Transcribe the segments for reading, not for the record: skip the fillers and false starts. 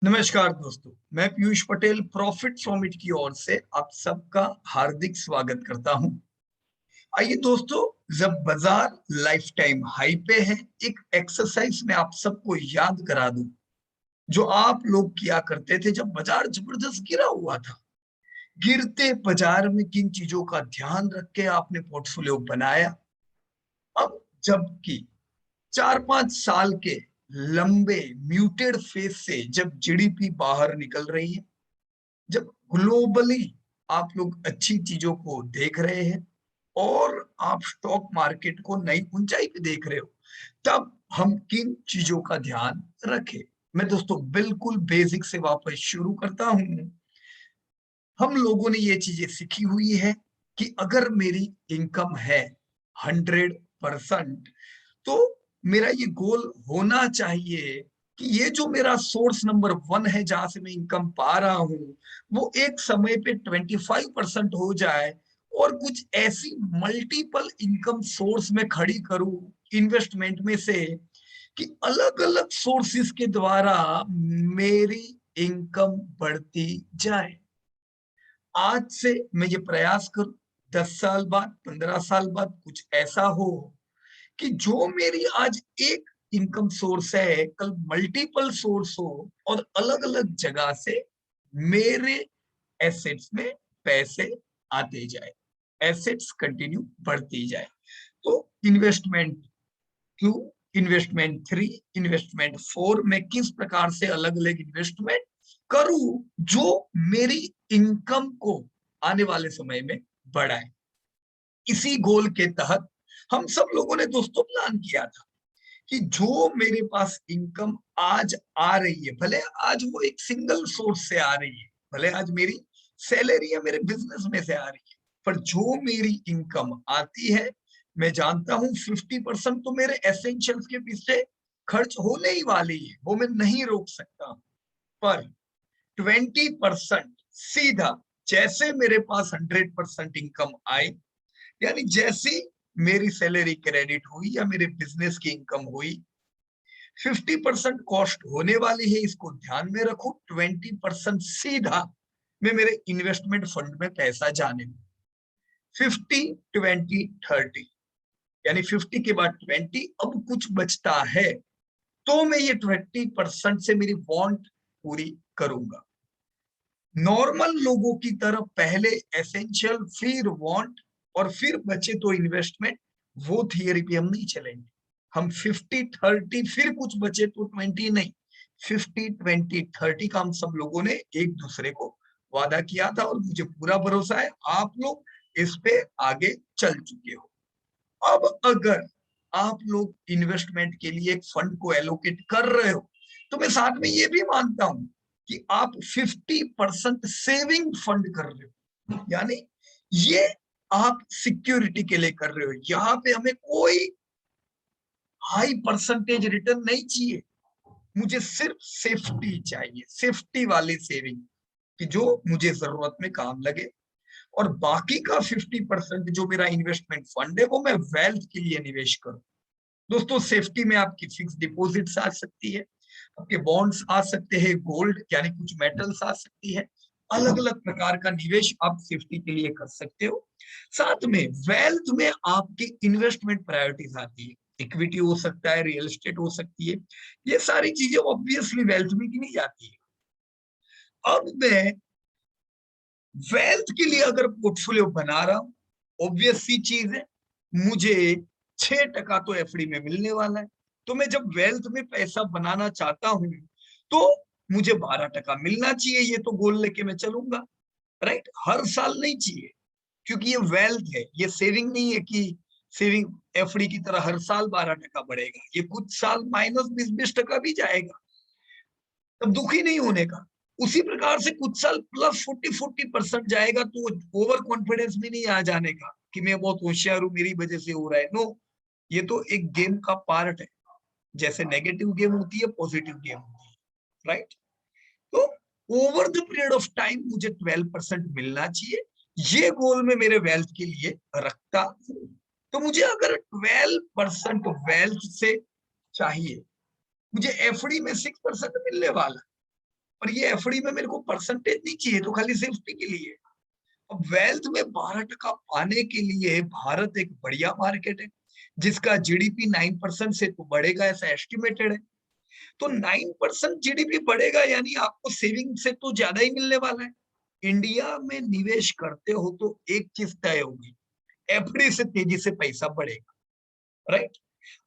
नमस्कार दोस्तों, मैं Piyush Patel profit from it की ओर से आप सबका हार्दिक स्वागत करता हूं। आइए दोस्तों, जब बाजार लाइफ टाइम हाई पे है, एक एक्सरसाइज में आप सबको याद करा दूं जो आप लोग किया करते थे जब बाजार जबरदस्त गिरा हुआ था। गिरते बाजार में किन चीजों का ध्यान रख के आपने पोर्टफोलियो बनाया। अब जबकि 4-5 साल के लंबे म्यूटेड फेज से जब जीडीपी बाहर निकल रही है, जब ग्लोबली आप लोग अच्छी चीजों को देख रहे हैं और आप स्टॉक मार्केट को नई ऊंचाई पे देख रहे हो, तब हम किन चीजों का ध्यान रखें। मैं दोस्तों बिल्कुल बेसिक से वापस शुरू करता हूं। हम लोगों ने ये चीजें सीखी हुई है कि अगर मेरी इनकम है 100%, तो मेरा ये गोल होना चाहिए कि ये जो मेरा सोर्स नंबर 1 है जहां से मैं इनकम पा रहा हूं, वो एक समय पे 25% हो जाए और कुछ ऐसी मल्टीपल इनकम सोर्स में खड़ी करूं इन्वेस्टमेंट में से कि अलग अलग सोर्सेस के द्वारा मेरी इनकम बढ़ती जाए। आज से मैं ये प्रयास करूं, 10 साल बाद, 15 साल बाद कुछ ऐसा हो कि जो मेरी आज एक इनकम सोर्स है, कल मल्टीपल सोर्स हो और अलग अलग जगह से मेरे एसेट्स में पैसे आते जाए, एसेट्स कंटिन्यू बढ़ती जाए। तो इन्वेस्टमेंट 2, इन्वेस्टमेंट 3, इन्वेस्टमेंट 4 में किस प्रकार से अलग अलग इन्वेस्टमेंट करूं जो मेरी इनकम को आने वाले समय में बढ़ाए। इसी गोल के तहत हम सब लोगों ने दोस्तों प्लान किया था कि जो मेरे पास इनकम आज आ रही है, भले आज वो एक सिंगल सोर्स से आ रही है, भले आज मेरी सैलरी है मेरे बिजनेस में से आ रही है, पर जो मेरी इनकम आती है, मैं जानता हूं 50% तो मेरे एसेंशियल्स के पीछे खर्च होने ही वाली है, वो मैं नहीं रोक सकता। पर 20% सीधा जैसे मेरे पास 100% इनकम आई, यानी जैसी मेरी सैलरी क्रेडिट हुई या मेरे बिजनेस की इनकम हुई, 50% कॉस्ट होने वाली है, इसको ध्यान में रखो। 20% सीधा मैं मेरे इन्वेस्टमेंट फंड में पैसा जाने दूं। 50-20-30, यानी 50 के बाद 20, अब कुछ बचता है तो मैं ये 20% से मेरी वांट पूरी करूंगा। नॉर्मल लोगों की तरह पहले एसेंशियल, फिर वांट और फिर बचे तो इन्वेस्टमेंट, वो थियरी पे हम नहीं चलेंगे। हम 50-30 फिर कुछ बचे तो 20 नहीं, 50-20-30 का हम सब लोगों ने एक दूसरे को वादा किया था और मुझे पूरा भरोसा है आप लोग इस पे आगे चल चुके हो। अब अगर आप लोग इन्वेस्टमेंट के लिए एक फंड को एलोकेट कर रहे हो, तो मैं साथ में ये भी मानता हूं कि आप 50% सेविंग फंड कर रहे हो, यानी ये आप सिक्योरिटी के लिए कर रहे हो। यहाँ पे हमें कोई हाई परसेंटेज रिटर्न नहीं चाहिए, मुझे सिर्फ सेफ्टी चाहिए, सेफ्टी वाली सेविंग कि जो मुझे जरूरत में काम लगे। और बाकी का 50% जो मेरा इन्वेस्टमेंट फंड है, वो मैं वेल्थ के लिए निवेश करूं। दोस्तों, सेफ्टी में आपकी फिक्स डिपॉजिट्स आ सकती है, आपके बॉन्ड्स आ सकते हैं, गोल्ड यानी कुछ मेटल्स आ सकती है, अलग अलग प्रकार का निवेश आप सेफ्टी के लिए कर सकते हो। साथ में वेल्थ में आपकी इन्वेस्टमेंट प्रायोरिटीज आती है, इक्विटी हो सकता है, रियल एस्टेट हो सकती है, ये सारी चीजें ऑब्वियसली वेल्थ में गिनी जाती है। अब मैं वेल्थ के लिए अगर पोर्टफोलियो बना रहा हूं, ऑब्वियस सी चीज है, मुझे 6% तो एफडी में मिलने वाला है। तो मैं जब वेल्थ में पैसा बनाना चाहता हूं, तो मुझे 12% मिलना चाहिए, ये तो गोल लेके मैं चलूंगा। राइट, हर साल नहीं चाहिए, क्योंकि ये वेल्थ है, ये सेविंग नहीं है कि सेविंग एफडी की तरह हर साल 12% बढ़ेगा। ये कुछ साल -20-20% भी जाएगा, तब दुखी नहीं होने का। उसी प्रकार से कुछ साल +40-40% जाएगा, तो ओवर कॉन्फिडेंस भी नहीं आ जाने का कि मैं बहुत होशियार हूं, मेरी वजह से हो रहा है। नो, ये तो एक गेम का पार्ट है, जैसे नेगेटिव गेम होती है, पॉजिटिव गेम होती है। राइट, तो over the period of time मुझे 12% मिलना चाहिए, ये गोल में मेरे वेल्थ के लिए रखता हूं। तो मुझे अगर 12% वेल्थ से चाहिए, मुझे एफडी में 6% मिलने वाला, पर ये एफडी में मेरे को परसेंटेज नहीं चाहिए, तो खाली सेफ्टी के लिए। अब वेल्थ में 12% पाने के लिए भारत एक बढ़िया मार्केट है, जिसका जीडीपी 9% से तो बढ़ेगा ऐसा एस्टिमेटेड है। तो 9% जीडीपी बढ़ेगा यानी आपको सेविंग से तो ज्यादा ही मिलने वाला है। इंडिया में निवेश करते हो तो एक चीज तय होगी, एफडी से तेजी से पैसा बढ़ेगा, राइट।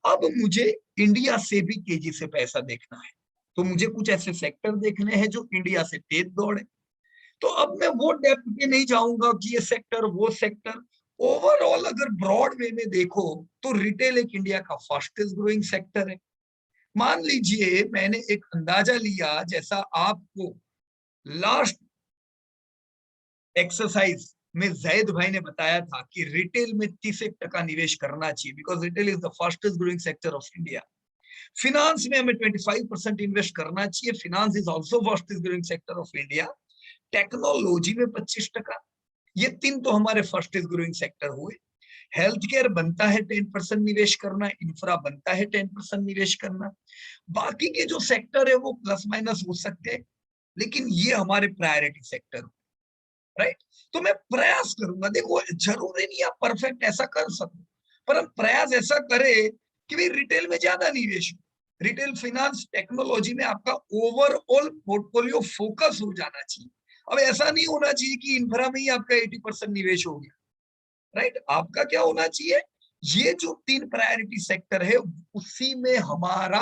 अब मुझे इंडिया से भी तेजी से पैसा देखना है, तो मुझे कुछ ऐसे सेक्टर देखने हैं जो इंडिया से तेज दौड़े। तो अब मैं वो डेप्थ पे नहीं जाऊंगा कि ये सेक्टर वो सेक्टर। ओवरऑल अगर ब्रॉड वे में देखो तो रिटेल एक इंडिया का फास्टेस्ट ग्रोइंग सेक्टर है। मान लीजिए मैंने एक अंदाजा लिया, जैसा आपको लास्ट एक्सरसाइज में जैद भाई ने बताया था कि रिटेल में 30% निवेश करना चाहिए, because retail is the fastest growing sector of India. Finance में हमें 25% इन्वेस्ट करना चाहिए, finance is also fastest growing sector of India. Technology में 25%, ये तीन तो हमारे फास्टेस्ट ग्रोइंग सेक्टर हुए। हेल्थ केयर बनता है 10% निवेश करना, इंफ्रा बनता है 10% निवेश करना। बाकी के जो सेक्टर है वो प्लस माइनस हो सकते हैं, लेकिन ये हमारे प्रायोरिटी सेक्टर, राइट। तो मैं प्रयास करूंगा, देखो जरूरी नहीं आप परफेक्ट ऐसा कर सको, पर हम प्रयास ऐसा करें कि भाई रिटेल में ज्यादा निवेश हो। रिटेल, फाइनेंस, टेक्नोलॉजी में आपका ओवरऑल पोर्टफोलियो फोकस हो जाना चाहिए। अब ऐसा नहीं होना चाहिए कि इंफ्रा में ही आपका 80% निवेश हो गया, राइट। आपका क्या होना चाहिए, ये जो 3 प्रायोरिटी सेक्टर है उसी में हमारा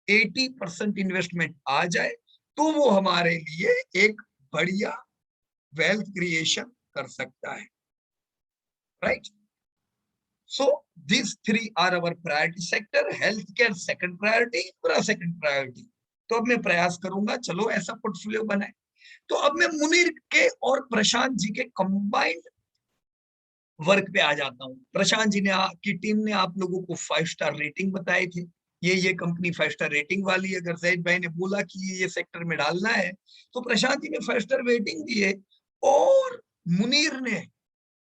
80% इन्वेस्टमेंट आ जाए, तो वो हमारे लिए एक बढ़िया वेल्थ क्रिएशन कर सकता है, right. So this 3 are our priority sector, health care second priority, पूरा सेकंड प्रायोरिटी। तो अब मैं प्रयास करूंगा चलो ऐसा पोर्टफोलियो बनाए। तो अब मैं मुनीर के और प्रशांत जी के कंबाइंड वर्क पे आ जाता हूँ। प्रशांत जी ने की टीम ने आप लोगों को 5 स्टार रेटिंग बताए थे, ये कंपनी 5 स्टार रेटिंग वाली है। अगर जैद भाई ने बोला कि ये सेक्टर में डालना है तो प्रशांत जी ने 5 स्टार रेटिंग दी है, और मुनीर ने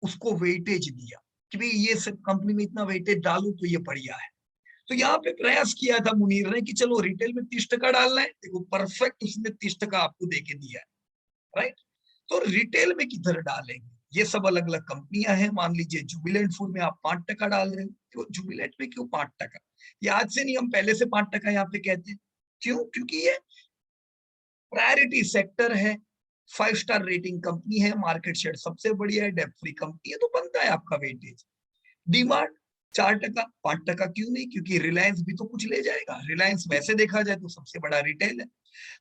उसको वेटेज दिया कि भाई ये सब कंपनी में इतना वेटेज डालू तो ये बढ़िया है। तो यहाँ पे प्रयास किया था मुनीर ने कि चलो रिटेल में 30% डालना है, देखो परफेक्ट उसने 30% आपको देके दिया है, राइट। तो रिटेल में किधर डालेंगे, ये सब अलग अलग कंपनियां हैं। मान लीजिए जुबिलेंट फूड में आप 5% डाल रहे हो, तो जुबिलेंट में क्यों 5%? ये आज से नहीं, हम पहले से 5% यहाँ पे कहते हैं। क्यों? क्योंकि ये प्रायोरिटी सेक्टर है, 5 स्टार रेटिंग कंपनी है, मार्केट शेयर सबसे बढ़िया है, डेप्ट फ्री कंपनी है, तो बनता है आपका वेटेज। डीमार्ट 4%, 5% क्यों नहीं? क्योंकि रिलायंस भी तो कुछ ले जाएगा, रिलायंस वैसे देखा जाए तो सबसे बड़ा रिटेल है।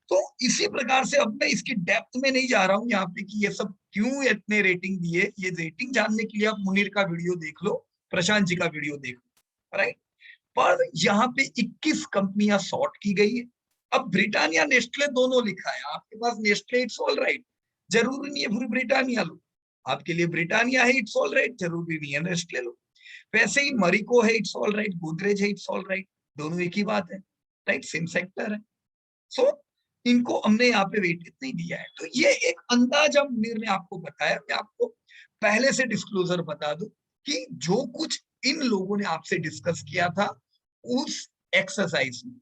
तो इसी प्रकार से अब मैं इसकी डेप्थ में नहीं जा रहा हूं यहाँ पे कि ये सब क्यों इतने रेटिंग दिए। ये रेटिंग जानने के लिए आप मुनीर का वीडियो देख लो, प्रशांत जी का वीडियो देख लो, राइट। पर यहाँ पे 21 कंपनियां सॉर्ट की गई है। अब ब्रिटानिया नेस्ले दोनों लिखा है, आपके पास नेस्ले इट्स ऑल राइट, जरूरी नहीं है फिर ब्रिटानिया लो। आपके लिए ब्रिटानिया है इट्स ऑल राइट, जरूरी नहीं है नेस्ले लो। वैसे ही मरिको है इट्स ऑल राइट, गोदरेज है इट्स ऑल राइट, दोनों एक ही बात है, राइट, सेम सेक्टर है। सो इनको हमने यहाँ पे वेटेज नहीं दिया है। तो ये एक अंदाजा मुनीर ने आपको बताया। मैं आपको पहले से डिस्क्लोजर बता दूं कि जो कुछ इन लोगों ने आपसे डिस्कस किया था उस एक्सरसाइज में,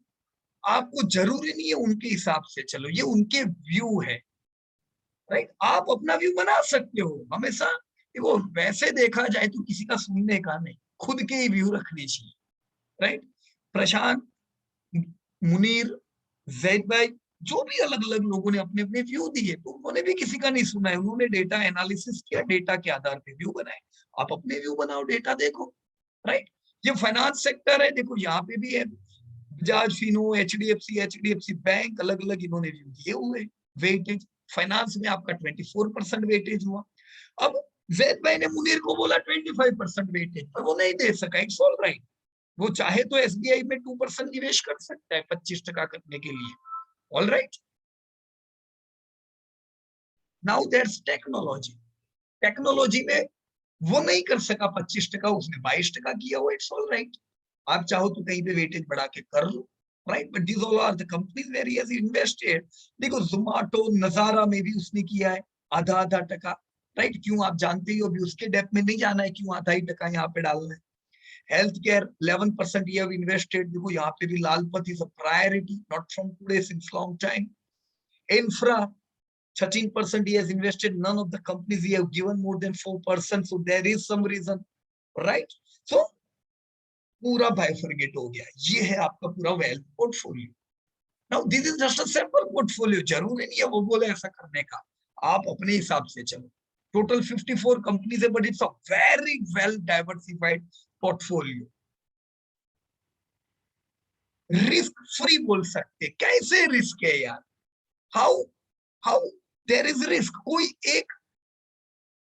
आपको जरूरी नहीं है उनके हिसाब से चलो, ये उनके व्यू है, राइट। आप अपना व्यू बना सकते हो हमेशा। देखो वैसे देखा जाए तो किसी का सुनने का नहीं, खुद के ही व्यू रखने चाहिए, राइट। प्रशांत, मुनीर, जैद भाई, जो भी अलग अलग लोगों ने अपने अपने व्यू दिए, तो उन्होंने भी किसी का नहीं सुना है, उन्होंने डेटा एनालिसिस किया, डेटा के आधार पे व्यू बनाए। आप अपने व्यू बनाओ, डेटा देखो, राइट। ये फाइनेंस सेक्टर है, देखो यहाँ पे भी है बजाज फिनो, एचडीएफसी बैंक, अलग अलग इन्होंने व्यू दिए हुए वेटेज। फाइनेंस में आपका 24% वेटेज हुआ। अब जैद भाई ने मुनीर को बोला 25% वेटेज, पर वो नहीं दे सका, इट्स ऑल राइट। वो चाहे तो एसबीआई में 2% निवेश कर सकता है 25% करने के लिए, all right. Now that's technology. Technology में वो नहीं कर सका 25%, उसने 22% किया हुआ, इट्स ऑल राइट। आप चाहो तो कहीं पे वेटेज बढ़ा के कर लो, right. But this all are the companies where he has invested. देखो जोमाटो, नजारा में भी उसने किया है आधा आधा टका, राइट। क्यों? आप जानते ही हो, अभी उसके डेप्थ में नहीं जाना है, क्यों आधा ही टका यहाँ पे डालना है। हेल्थ केयर 11% ये इन्वेस्टेड, देखो यहाँ पे भी लालपत is a priority, not from today, since long time. Infra, 13% he has invested. None of the companies he have given more than 4%. So there is some reason, right? So पूरा bifurcate हो गया. ये है आपका पूरा wealth portfolio. Now this is just a simple portfolio. जरूरी नहीं है वो बोले ऐसा करने का, आप अपने हिसाब से चलो. टोटल 54 कंपनीज है, but it's a very well diversified portfolio. Risk free बोल सकते. कैसे रिस्क है यार? How how there is risk? कोई एक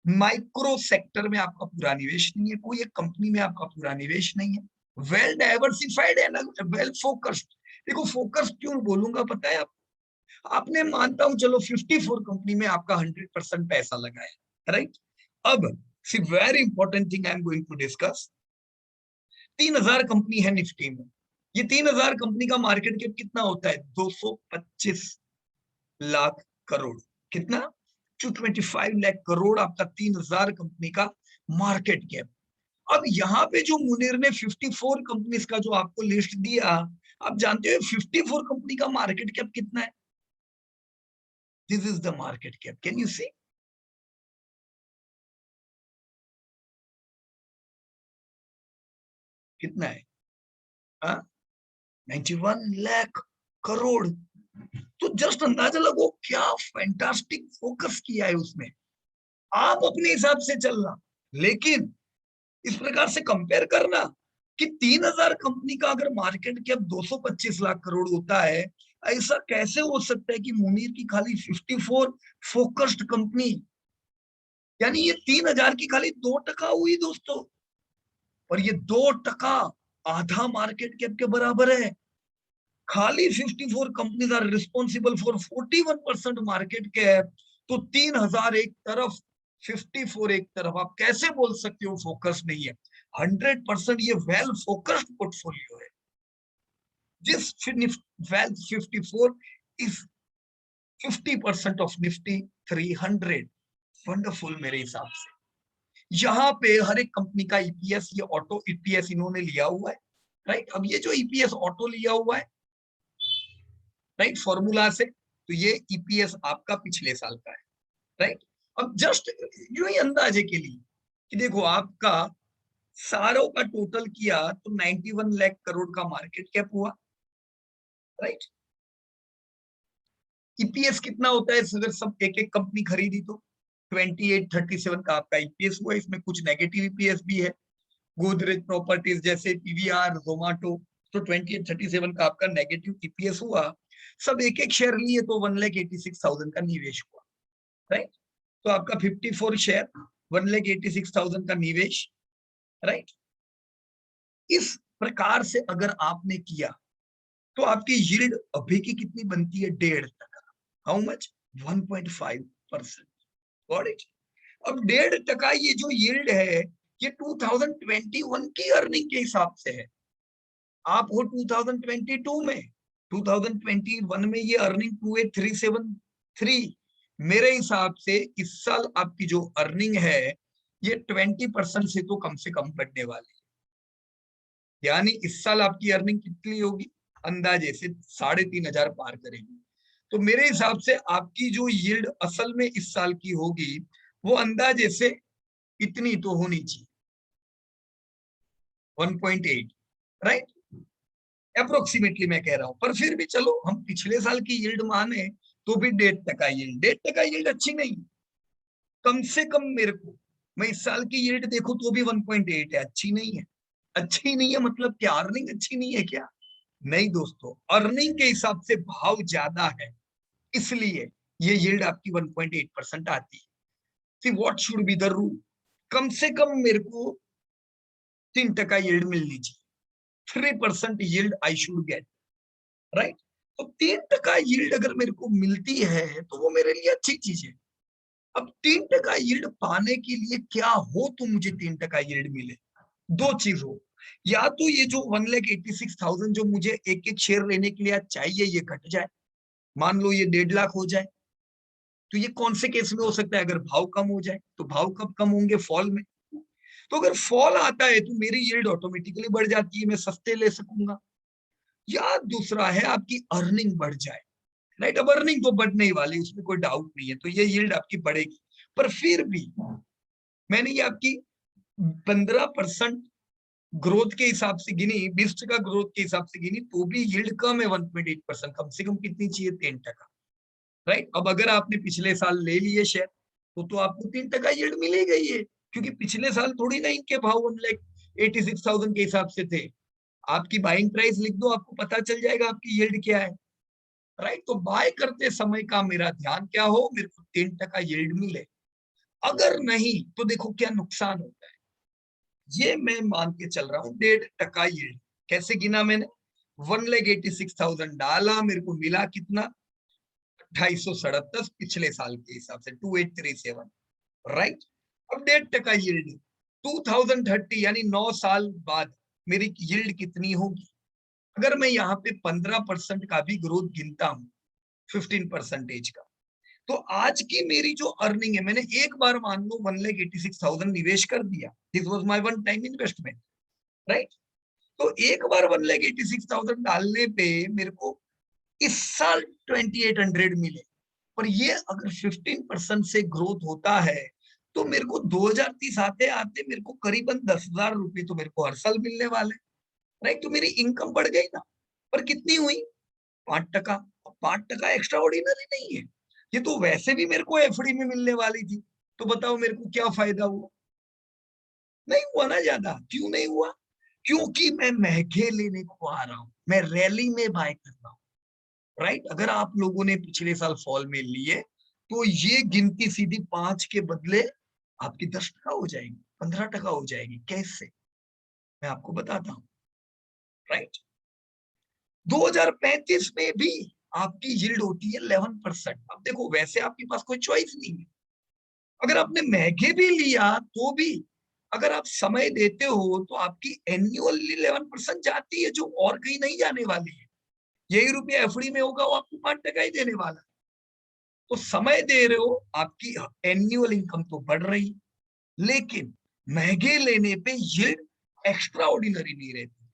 माइक्रो सेक्टर में आपका पूरा निवेश नहीं है, कोई एक कंपनी में आपका पूरा निवेश नहीं है. वेल डाइवर्सिफाइड है ना, वेल फोकस्ड. देखो फोकस क्यों बोलूंगा पता है आप? आपने मानता हूं चलो 54 कंपनी में आपका 100% पैसा लगाया, राइट? अब see very important thing I am going to discuss. 3000 company है निफ्टी में. ये 3000 कंपनी का मार्केट कैप कितना होता है? 225 लाख करोड़. कितना? 225 लाख करोड़ आपका 3000 कंपनी का मार्केट कैप. अब यहाँ पे जो मुनीर ने 54 कंपनीज का जो आपको लिस्ट दिया, आप जानते हो 54 कंपनी का मार्केट कैप कितना है? This is the market cap. Can you see? कितना है? 91 लाख करोड़. तो जस्ट अंदाजा लगो क्या फैंटास्टिक फोकस किया है उसमें. आप अपने हिसाब से चलना, लेकिन इस प्रकार से कंपेयर करना कि 3000 कंपनी का अगर मार्केट कैप 225 लाख करोड़ होता है, ऐसा कैसे हो सकता है कि मुनीर की खाली 54 फोकस्ड कंपनी, यानी ये 3000 की खाली 2% हुई दोस्तों. और ये 2% आधा मार्केट कैप के बराबर है. खाली 54 companies are responsible for 41% market cap. तो 3000 एक तरफ, 54 एक तरफ, आप कैसे बोल सकते हो फोकस नहीं है? 100% ये वेल फोकस्ड पोर्टफोलियो है. जिस well 54 is 50% of Nifty 300. Wonderful मेरे हिसाब से. यहाँ पे हर एक कंपनी का ईपीएस, ये ऑटो ईपीएस इन्होंने लिया हुआ है, राइट? अब ये जो ईपीएस ऑटो लिया हुआ है, राइट, फॉर्मूला से, तो ये ईपीएस आपका पिछले साल का है, राइट? अब जस्ट यूं ही अंदाजे के लिए कि देखो आपका सारों का टोटल किया तो 91 लाख करोड़ का मार्केट कैप हुआ, राइट? ईपीएस कितना होता है अगर सब एक एक कंपनी खरीदी तो? 2837 का आपका ईपीएस हुआ. इसमें कुछ नेगेटिव ईपीएस भी है, गोदरेज प्रॉपर्टीज जैसे पीवीआर, जोमेटो. तो 2837 का आपका नेगेटिव ईपीएस हुआ. सब एक एक शेयर लिए तो 1,86,000 का निवेश हुआ, राइट? तो आपका 54 शेयर, 1,86,000 का निवेश, राइट? इस प्रकार से अगर आपने किया तो आपकी यील्ड अभी की कितनी बनती है? 1.5%. How much? 1.5%. Got it? अब 1.5% ये जो यील्ड है, ये 2021 की अर्निंग के हिसाब से है. आप हो 2022 में, 2021 में ये अर्निंग 28,373. मेरे हिसाब से इस साल आपकी जो अर्निंग है ये 20% से तो कम से कम बढ़ने वाली है. यानी इस साल आपकी अर्निंग कितनी होगी? अंदाजे से 3,500 पार करेगी. तो मेरे हिसाब से आपकी जो यील्ड असल में इस साल की होगी वो अंदाजे से इतनी तो होनी चाहिए, 1.8, राइट? अप्रोक्सीमेटली मैं कह रहा हूं, पर फिर भी चलो हम पिछले साल की यील्ड माने तो भी 1.5% यील्ड. 1.5% यील्ड अच्छी नहीं. कम से कम मेरे को, मैं इस साल की यील्ड देखूं तो भी 1.8 है. अच्छी नहीं है. अच्छी नहीं है मतलब क्या? अर्निंग अच्छी नहीं है क्या? नहीं दोस्तों, अर्निंग के हिसाब से भाव ज्यादा है, इसलिए ये यील्ड आपकी 1.8% आती है. See what should be the rule? कम से कम मेरे को 3% यील्ड मिलनी चाहिए. 3% yield I should get, right? तो 3% यील्ड अगर मेरे को मिलती है तो वो मेरे लिए अच्छी चीज है. अब 3% यील्ड पाने के लिए क्या हो तो मुझे 3% यील्ड मिले? दो चीज हो. या तो ये जो 1,86,000 जो मुझे एक एक शेयर लेने के लिए चाहिए ये घट जाए. मान लो ये 1.5 लाख हो जाए. तो ये कौन से केस में हो सकता है? अगर भाव कम हो जाए. तो भाव कब कम होंगे? फॉल में. तो अगर फॉल आता है तो मेरी यील्ड ऑटोमेटिकली बढ़ जाती है, मैं सस्ते ले सकूंगा. या दूसरा है आपकी अर्निंग बढ़ जाए. राइट। अब अर्निंग तो बढ़ने ही वाली, उसमें कोई डाउट नहीं है, तो ये यील्ड आपकी बढ़ेगी। पर फिर भी मैंने ये आपकी 15% ग्रोथ के हिसाब से गिनी, 20% ग्रोथ के हिसाब से गिनी, तो भी यील्ड कम है 1.8%। कम से कम कितनी चाहिए? 3%। राइट। अब अगर आपने पिछले साल ले लिए शेयर तो आपको 3% यील्ड मिलेगा ही है, क्योंकि पिछले साल थोड़ी ना इनके भाव 1,86,000 के हिसाब से थे। आपकी बाइंग प्राइस लिख दो, आपको पता चल जाएगा आपकी यील्ड क्या है। राइट। तो बाय करते समय का मेरा ध्यान क्या हो, मेरे को 3% यील्ड मिले। अगर नहीं तो देखो क्या नुकसान होता है। ये मैं मान के चल रहा हूँ 1.5% यील्ड। कैसे गिना मैंने? 1,86,000 डाला, मेरे को मिला कितना? 2837 पिछले साल के हिसाब से 2837। राइट। अब 1.5% यील्ड 2030 यानी 9 साल बाद मेरी यील्ड कितनी होगी? अगर मैं यहाँ पे 15% का भी ग्रोथ गिनता हूँ, 15% का, तो आज की मेरी जो अर्निंग है, मैंने एक बार मान लो 1,86,000 निवेश कर दिया, this was my one time investment. Right. तो एक बार 1,86,000 डालने पे मेरे को इस साल 2,800 मिले। पर ये अगर 15% से ग्रोथ होता है तो मेरे को 2030 आते आते मेरे को करीबन 10,000 रुपए तो मेरे को हर साल मिलने वाले। राइट। तो मेरी इनकम बढ़ गई ना। पर कितनी हुई? 5%। 5% एक्स्ट्रा ऑर्डिनरी नहीं है, ये तो वैसे भी मेरे को एफडी में मिलने वाली थी। तो बताओ मेरे को क्या फायदा हुआ? नहीं हुआ ना ज्यादा। क्यों नहीं हुआ? क्योंकि मैं महंगे लेने को आ रहा हूं, मैं रैली में बाय कर रहा हूं। राइट। अगर आप लोगों ने पिछले साल फॉल में लिए तो ये गिनती सीधी 5 के बदले आपकी 10% हो जाएगी, 15% हो जाएगी। कैसे? मैं आपको बताता हूँ। राइट। 2035 में भी आपकी यील्ड होती है 11%। अब देखो वैसे आपके पास कोई चॉइस नहीं है। अगर आपने महंगे भी लिया तो भी अगर आप समय देते हो तो आपकी एनुअली 11% जाती है, जो और कहीं नहीं जाने वाली है। यही रुपया एफडी में होगा, वो आपको 5% ही देने वाला है। तो समय दे रहे हो, आपकी एनुअल इनकम तो बढ़ रही, लेकिन महंगे लेने पे यील्ड एक्स्ट्रा ऑर्डिनरी नहीं रहती।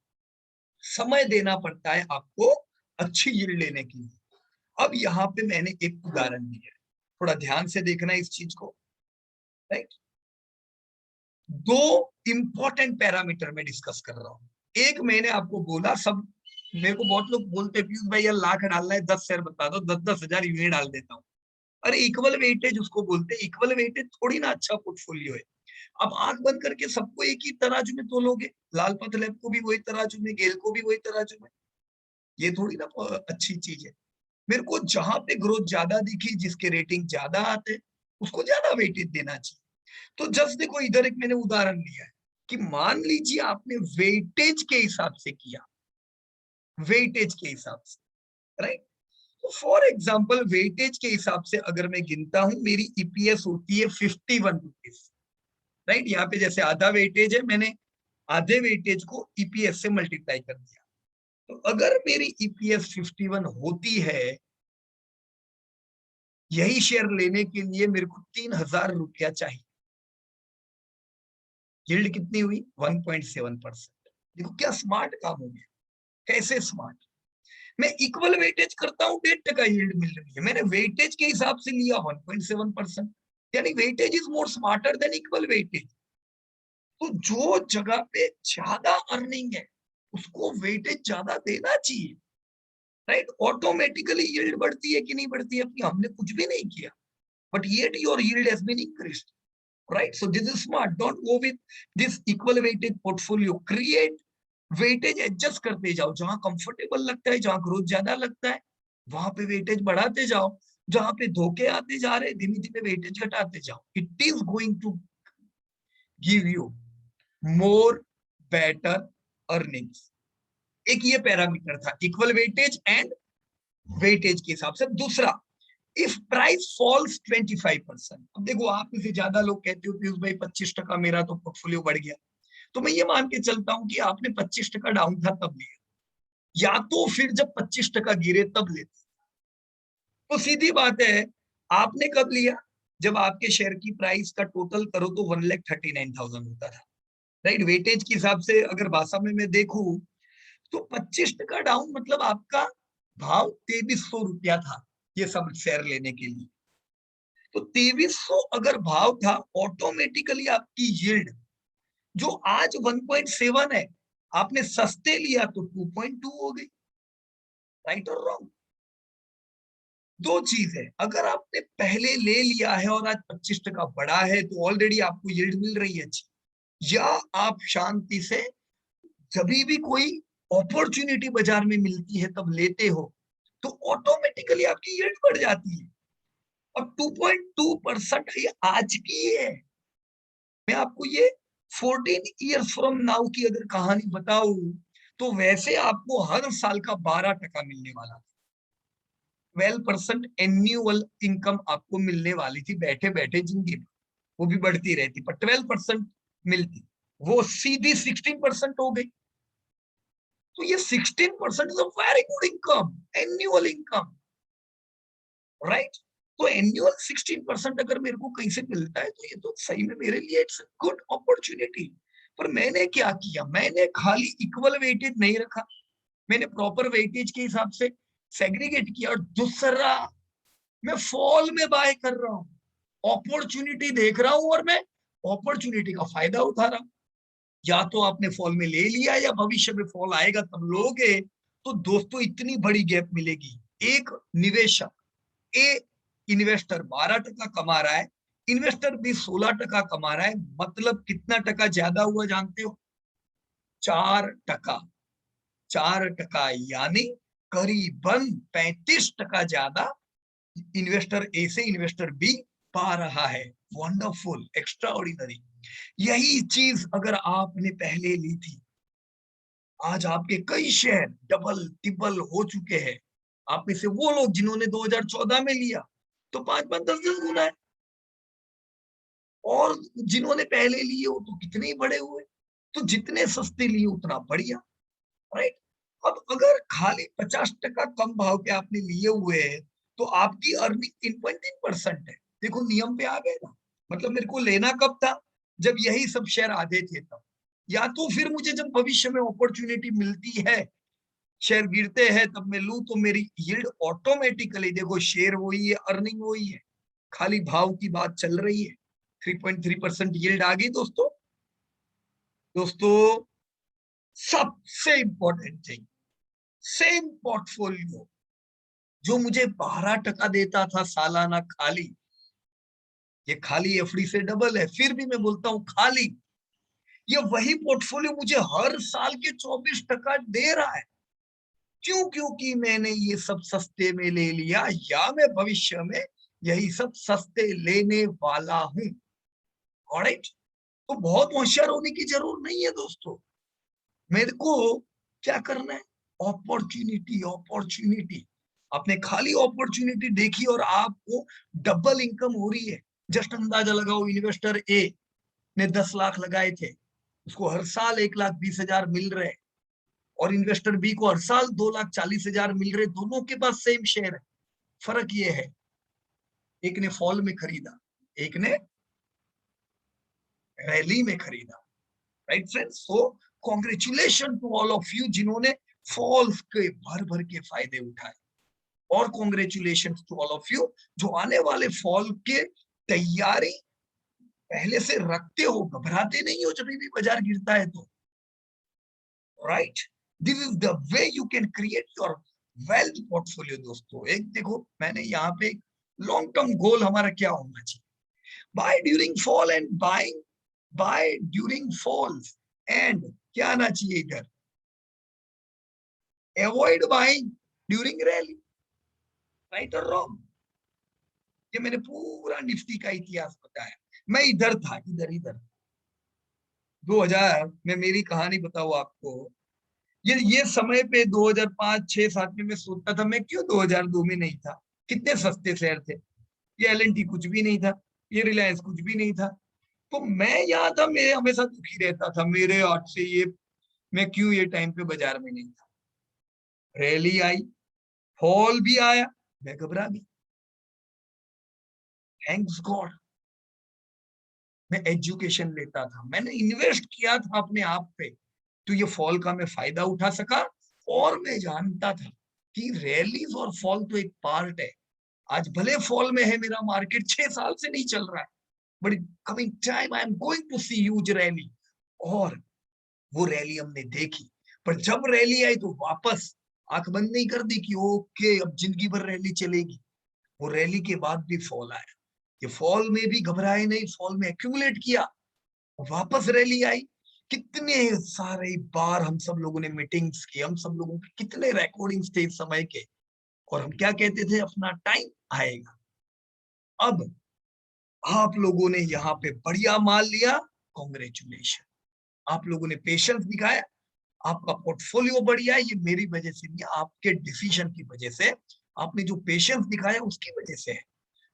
समय देना पड़ता है आपको अच्छी यील्ड लेने के लिए। अब यहाँ पे मैंने एक उदाहरण दिया है, थोड़ा ध्यान से देखना इस चीज को। राइट। दो इंपॉर्टेंट पैरामीटर में डिस्कस कर रहा हूं। एक मैंने आपको बोला, सब मेरे को बहुत लोग बोलते पीयूष भाई यार लाख डालना है 10 शेयर बता दो, 10,000 यूं डाल देता हूँ। अरे इक्वल वेटेज उसको बोलते हैं। इक्वल वेटेज थोड़ी ना अच्छा पोर्टफोलियो है। अब आंख बंद करके सबको एक ही तराजू में तोलोगे, लाल पथलैब को भी वही तराजू में, गेल को भी वही तराजू में, ये थोड़ी ना अच्छी चीज है। मेरे को जहां पे ग्रोथ ज्यादा दिखी, जिसके रेटिंग ज्यादा आते, उसको ज्यादा वेटेज देना चाहिए। तो जस्ट देखो इधर एक मैंने उदाहरण लिया है कि मान लीजिए आपने वेटेज के हिसाब से किया, वेटेज के हिसाब से। राइट। तो फॉर एग्जाम्पल वेटेज के हिसाब से अगर मैं गिनता हूं, मेरी ईपीएस होती है 51 रुपीज। राइट। यहाँ पे जैसे आधा वेटेज है, मैंने आधे वेटेज को ईपीएस से मल्टीप्लाई कर दिया। तो अगर मेरी ईपीएस 51 होती है, यही शेयर लेने के लिए मेरे को 3,000 रुपया चाहिए। यील्ड कितनी हुई? 1.7%। देखो क्या स्मार्ट काम हो गया। कैसे स्मार्ट? मैं इक्वल वेटेज करता हूं, 1.5% यील्ड मिल रही है। मैंने वेटेज के हिसाब से लिया 1.7%, यानी weightage is more smarter than equal weightage. तो जो जगह पे ज्यादा अर्निंग है उसको वेटेज ज्यादा देना चाहिए। राइट। ऑटोमेटिकली यील्ड बढ़ती है कि नहीं बढ़ती है? अपनी हमने कुछ भी नहीं किया, but yet your yield has been increased. Right. So this is smart. Don't go with this equal weighted portfolio. Create weightage adjust करते जाओ, जहां कंफर्टेबल लगता है, जहां ग्रोथ ज्यादा लगता है वहां पे वेटेज बढ़ाते जाओ, जहां पे धोखे आते जा रहे धीमे धीमे वेटेज घटाते जाओ। It is going to give you more better earnings. एक ये पैरामीटर था इक्वल वेटेज एंड वेटेज के हिसाब से। दूसरा, इफ प्राइस फॉल्स 25%। अब देखो आप में से ज्यादा लोग कहते हो पीयूष भाई 25% मेरा तो पोर्टफोलियो बढ़ गया। तो मैं ये मान के चलता हूं कि आपने 25% डाउन था तब लिया, या तो फिर जब 25% गिरे तब लेते। तो सीधी बात है, आपने कब लिया? जब आपके शेयर की प्राइस का टोटल करो तो 1,39,000 होता था। राइट। वेटेज के हिसाब से अगर भाषा में मैं देखूं तो 25% डाउन मतलब आपका भाव 2,300 रुपया था। ये सब शेयर लेने के लिए। तो 2300 अगर भाव था, ऑटोमेटिकली आपकी यील्ड जो आज 1.7 है, आपने सस्ते लिया तो 2.2 हो गई। राइट और रॉन्ग? दो चीज है, अगर आपने पहले ले लिया है और आज 25% बढ़ा है तो ऑलरेडी आपको यील्ड मिल रही है अच्छी, या आप शांति से जब भी कोई अपॉर्चुनिटी बाजार में मिलती है तब लेते हो, तो ऑटोमेटिकली आपकी यील्ड बढ़ जाती है। अब 2.2% ये आज की है। मैं आपको ये 14 ईयर्स फ्रॉम नाउ की अगर कहानी बताऊं तो वैसे आपको हर साल का 12% मिलने वाला था। 12% एन्युअल इनकम आपको मिलने वाली थी बैठे बैठे जिंदगी में, वो भी बढ़ती रहती, पर 12% मिलती, वो सीधी 16% हो गई। तो ये 16% is a very good income, annual income, right? तो एन्युअल 16% अगर मेरे को कहीं से मिलता है तो ये तो सही में मेरे लिए इट्स गुड अपॉर्चुनिटी। पर मैंने क्या किया, मैंने खाली इक्वल वेटेज नहीं रखा, मैंने प्रॉपर वेटेज के हिसाब से सेग्रीगेट किया। और दूसरा, मैं फॉल में बाय कर रहा हूँ, अपॉर्चुनिटी देख रहा हूं और मैं अपॉर्चुनिटी का फायदा उठा रहा हूं। या तो आपने फॉल में ले लिया या भविष्य में फॉल आएगा तब लोगे, तो दोस्तों इतनी बड़ी गैप मिलेगी। एक निवेशक, ए इन्वेस्टर 12% कमा रहा है, इन्वेस्टर भी 16% कमा रहा है, मतलब कितना टका ज्यादा हुआ जानते हो? 4%। 4%, यानी करीबन 35% ज्यादा इन्वेस्टर ए से इन्वेस्टर बी पा रहा है। Wonderful, extra ordinary. यही चीज अगर आपने पहले ली थी, आज आपके कई शेयर डबल ट्रिपल हो चुके हैं। आप में से वो लोग जिन्होंने 2014 में लिया तो 5-5 10-10 गुना है, और जिन्होंने पहले लिए वो तो कितने ही बड़े हुए। तो जितने सस्ते लिए उतना बढ़िया, राइट? अब अगर खाली 50% कम भाव के आपने लिए हुए हैं तो आपकी अर्निंग 3.3% है। देखो नियम पे आ गए ना। मतलब मेरे को लेना कब था, जब यही सब शेयर आधे थे तब, या तो फिर मुझे जब भविष्य में अपॉर्चुनिटी मिलती है, शेयर गिरते हैं तब मैं लूं, तो मेरी यील्ड ऑटोमेटिकली, देखो शेयर वही है, अर्निंग वही है, खाली भाव की बात चल रही है। 3.3% यील्ड आ गई दोस्तों। दोस्तों सबसे इंपॉर्टेंट थिंग, सेम पोर्टफोलियो जो मुझे 12% देता था सालाना खाली, ये खाली एफडी से डबल है, फिर भी मैं बोलता हूं खाली, ये वही पोर्टफोलियो मुझे हर साल के 24% दे रहा है। क्यों? क्योंकि मैंने ये सब सस्ते में ले लिया, या मैं भविष्य में यही सब सस्ते लेने वाला हूं। ऑलराइट? तो बहुत होशियार होने की जरूरत नहीं है दोस्तों। मेरे को क्या करना है? Opportunity, opportunity. आपने खाली अपॉर्चुनिटी देखी और आपको डबल इनकम हो रही है। जस्ट अंदाजा लगाओ, इन्वेस्टर ए ने 10 लाख लगाए थे, उसको हर साल 1,20,000 मिल रहे, और इन्वेस्टर बी को हर साल 2,40,000 मिल रहे। दोनों के पास सेम शेयर है, फर्क ये है एक ने फॉल में खरीदा, एक ने रैली में खरीदा। Right friends? So congratulation to all of you जिन्होंने फॉल्स के भर भर के फायदे उठाए, और congratulation to all of you जो आने वाले फॉल के तैयारी पहले से रखते हो, घबराते नहीं हो जब भी बाजार गिरता है तो। Right? This is the way you can create your wealth portfolio. दोस्तों एक देखो, मैंने यहाँ पे लॉन्ग टर्म गोल हमारा क्या होना चाहिए? Buy during fall and buying, buy during falls and क्या आना चाहिए इधर? Avoid buying during rally. Right और रॉन्ग? ये मैंने पूरा निफ्टी का इतिहास बताया। मैं इधर था, इधर इधर 2000 में, मेरी कहानी बताऊं आपको, ये समय पे 2005 6 7 में मैं सोचता था मैं क्यों 2002 में नहीं था। कितने सस्ते शेयर थे, ये एलएनटी कुछ भी नहीं था, ये रिलायंस कुछ भी नहीं था। तो मैं यहाँ था, मैं हमेशा दुखी रहता था, मेरे हाथ से ये, मैं क्यों ये टाइम पे बाजार में नहीं था। रैली आई, फॉल भी आया, मैं घबरा गया। थैंक्स गॉड मैं एजुकेशन लेता था, मैंने इन्वेस्ट किया था अपने आप पे, तो ये फॉल का मैं फायदा उठा सका। और मैं जानता था कि रैलीज और फॉल तो एक पार्ट है, आज भले फॉल में है मेरा मार्केट, 6 साल से नहीं चल रहा है, but coming time I am going to see huge rally. और वो रैली हमने देखी, पर जब रैली आई तो वापस आंख बंद नहीं कर दी कि ओके अब जिंदगी भर रैली चलेगी। वो रैली के बाद भी फॉल आया, ये फॉल में भी घबराए नहीं, फॉल में एक्यूमुलेट किया, वापस रैली आई। कितने सारे बार हम सब लोगों ने मीटिंग्स की, हम सब लोगों के कितने रिकॉर्डिंग्स थे इस समय के, और हम क्या कहते थे, अपना टाइम आएगा। अब आप लोगों ने यहाँ पे बढ़िया माल लिया, कॉन्ग्रेचुलेशन, आप लोगों ने पेशेंस दिखाया, आपका पोर्टफोलियो बढ़िया है, ये मेरी वजह से नहीं, आपके डिसीजन की वजह से, आपने जो पेशेंस दिखाया उसकी वजह से है।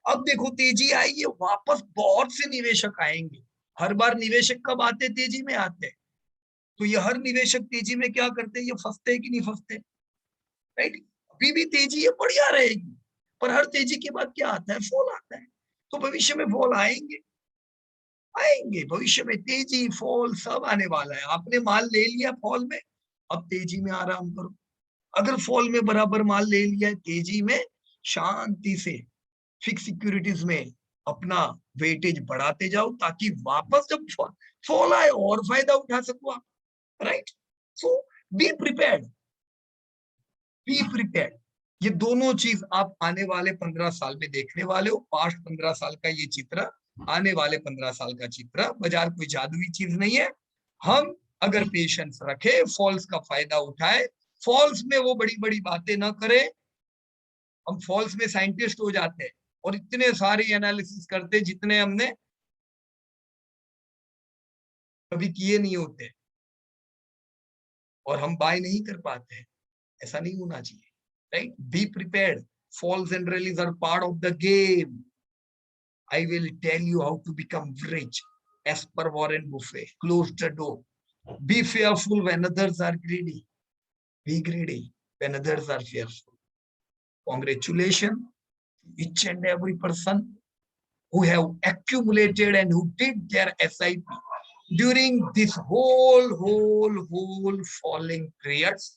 अब देखो तेजी आई है, वापस बहुत से निवेशक आएंगे। हर बार निवेशक कब आते, तेजी में आते हैं। तो ये हर निवेशक तेजी में क्या करते हैं, ये फंसते हैं कि नहीं फंसते, राइट। अभी भी तेजी है, बढ़िया रहेगी, पर हर तेजी के बाद क्या आता है, फॉल आता है। तो भविष्य में फॉल आएंगे, आएंगे भविष्य में, तेजी फॉल सब आने वाला है। आपने माल ले लिया फॉल में, अब तेजी में आराम करो। अगर फॉल में बराबर माल ले लिया है, तेजी में शांति से फिक्स सिक्योरिटीज में अपना वेटेज बढ़ाते जाओ, ताकि वापस जब फॉल आए और फायदा उठा सको आप, right. So be prepared, be prepared. ये दोनों चीज आप आने वाले 15 साल में देखने वाले हो। पास्ट 15 साल का ये चित्र, आने वाले 15 साल का चित्र। बाजार कोई जादुई चीज नहीं है। हम अगर पेशेंस रखे, फॉल्स का फायदा उठाए, फॉल्स में वो बड़ी बड़ी बातें ना करें। हम फॉल्स में साइंटिस्ट हो जाते हैं और इतने सारे एनालिसिस करते जितने हमने कभी किए नहीं होते, और हम बाय नहीं कर पाते हैं। ऐसा नहीं होना चाहिए, right. Be prepared, falls and rallies are part of the game. I will tell you how to become rich as per Warren Buffett. Close the door. Be fearful when others are greedy. Be greedy when others are fearful. Congratulations to each and every person who have accumulated and who did their SIP during this whole falling periods.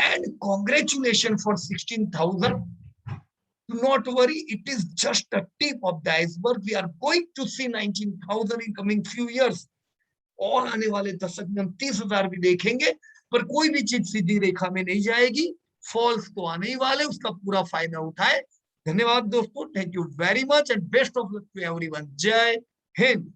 And congratulations for 16,000. Do not worry, it is just a tip of the iceberg. We are going to see 19,000 in coming few years. और आने वाले दशक में हम 30,000 भी देखेंगे, पर कोई भी चीज सीधी रेखा में नहीं जाएगी। फॉल्स तो आने ही वाले, उसका पूरा फायदा उठाए। धन्यवाद दोस्तों, thank you very much and best of luck to everyone. जय हिंद।